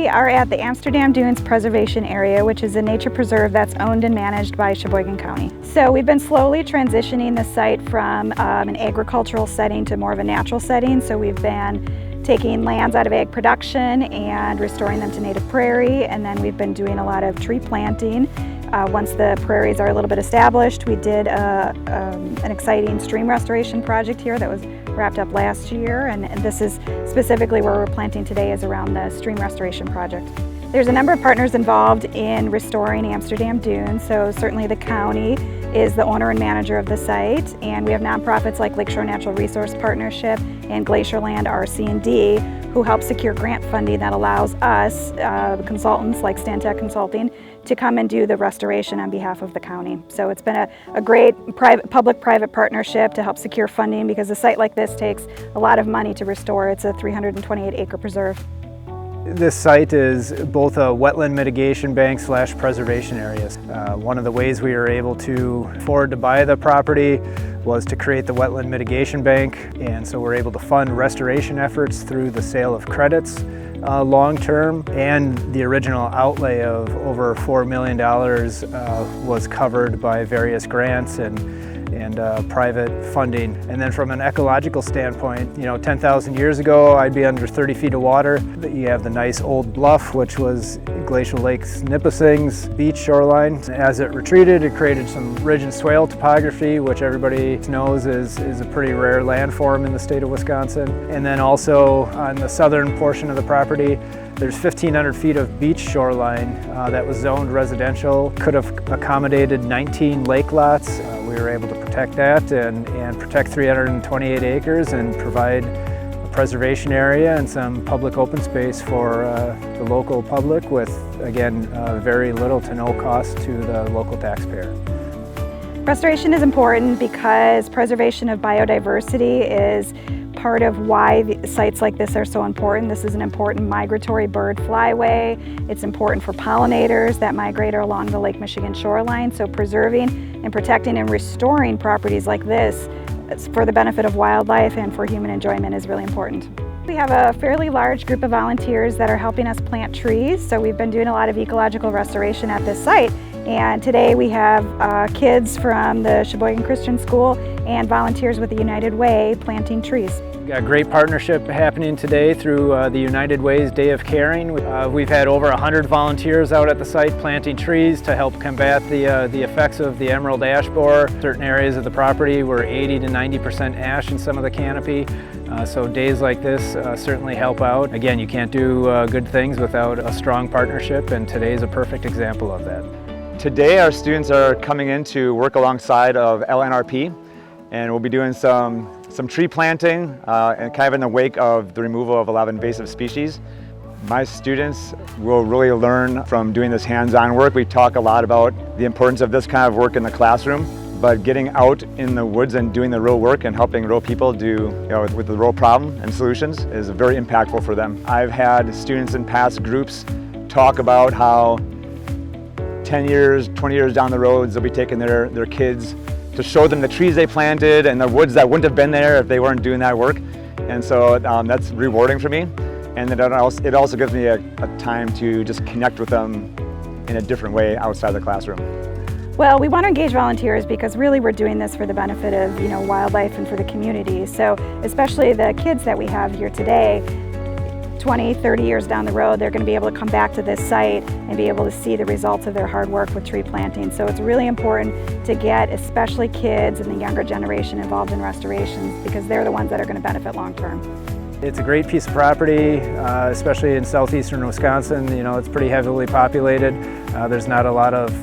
We are at the Amsterdam Dunes Preservation Area, which is a nature preserve that's owned and managed by Sheboygan County. So we've been slowly transitioning the site from an agricultural setting to more of a natural setting. So we've been taking lands out of ag production and restoring them to native prairie, and then we've been doing a lot of tree planting. Once the prairies are a little bit established, we did an exciting stream restoration project here that was wrapped up last year, and this is specifically where we're planting today, is around the stream restoration project. There's a number of partners involved in restoring Amsterdam Dunes, so certainly the county is the owner and manager of the site, and we have nonprofits like Lakeshore Natural Resource Partnership and Glacier Land RC&D who help secure grant funding that allows us, consultants like Stantec Consulting, to come and do the restoration on behalf of the county. So it's been a great public-private partnership to help secure funding, because a site like this takes a lot of money to restore. It's a 328-acre preserve. This site is both a wetland mitigation bank / preservation area. One of the ways we were able to afford to buy the property was to create the wetland mitigation bank, and so we're able to fund restoration efforts through the sale of credits long term, and the original outlay of over $4 million was covered by various grants and private funding. And then from an ecological standpoint, 10,000 years ago I'd be under 30 feet of water. You have the nice old bluff, which was Glacial Lake's Nipissing's beach shoreline. As it retreated, it created some ridge and swale topography, which everybody knows is a pretty rare landform in the state of Wisconsin. And then also on the southern portion of the property, there's 1,500 feet of beach shoreline that was zoned residential. Could have accommodated 19 lake lots. We were able to protect that and protect 328 acres and provide a preservation area and some public open space for the local public with, again, very little to no cost to the local taxpayer. Restoration is important because preservation of biodiversity is part of why sites like this are so important. This is an important migratory bird flyway. It's important for pollinators that migrate along the Lake Michigan shoreline. So preserving and protecting and restoring properties like this for the benefit of wildlife and for human enjoyment is really important. We have a fairly large group of volunteers that are helping us plant trees. So we've been doing a lot of ecological restoration at this site. And today we have kids from the Sheboygan Christian School and volunteers with the United Way planting trees. We've got a great partnership happening today through the United Way's Day of Caring. We've had over 100 volunteers out at the site planting trees to help combat the effects of the emerald ash borer. Certain areas of the property were 80 to 90% ash in some of the canopy. So days like this certainly help out. Again, you can't do good things without a strong partnership, and today's a perfect example of that. Today our students are coming in to work alongside of LNRP, and we'll be doing some tree planting and kind of in the wake of the removal of a lot of invasive species. My students will really learn from doing this hands-on work. We talk a lot about the importance of this kind of work in the classroom, but getting out in the woods and doing the real work and helping real people do with the real problem and solutions is very impactful for them. I've had students in past groups talk about how 10 years, 20 years down the roads, they'll be taking their kids to show them the trees they planted and the woods that wouldn't have been there if they weren't doing that work. And so that's rewarding for me. And it also gives me a time to just connect with them in a different way outside the classroom. Well, we want to engage volunteers because really we're doing this for the benefit of wildlife and for the community. So especially the kids that we have here today, 20, 30 years down the road, they're going to be able to come back to this site and be able to see the results of their hard work with tree planting. So it's really important to get especially kids and the younger generation involved in restorations, because they're the ones that are going to benefit long term. It's a great piece of property, especially in southeastern Wisconsin. It's pretty heavily populated. There's not a lot of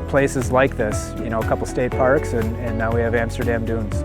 places like this, a couple state parks, and now we have Amsterdam Dunes.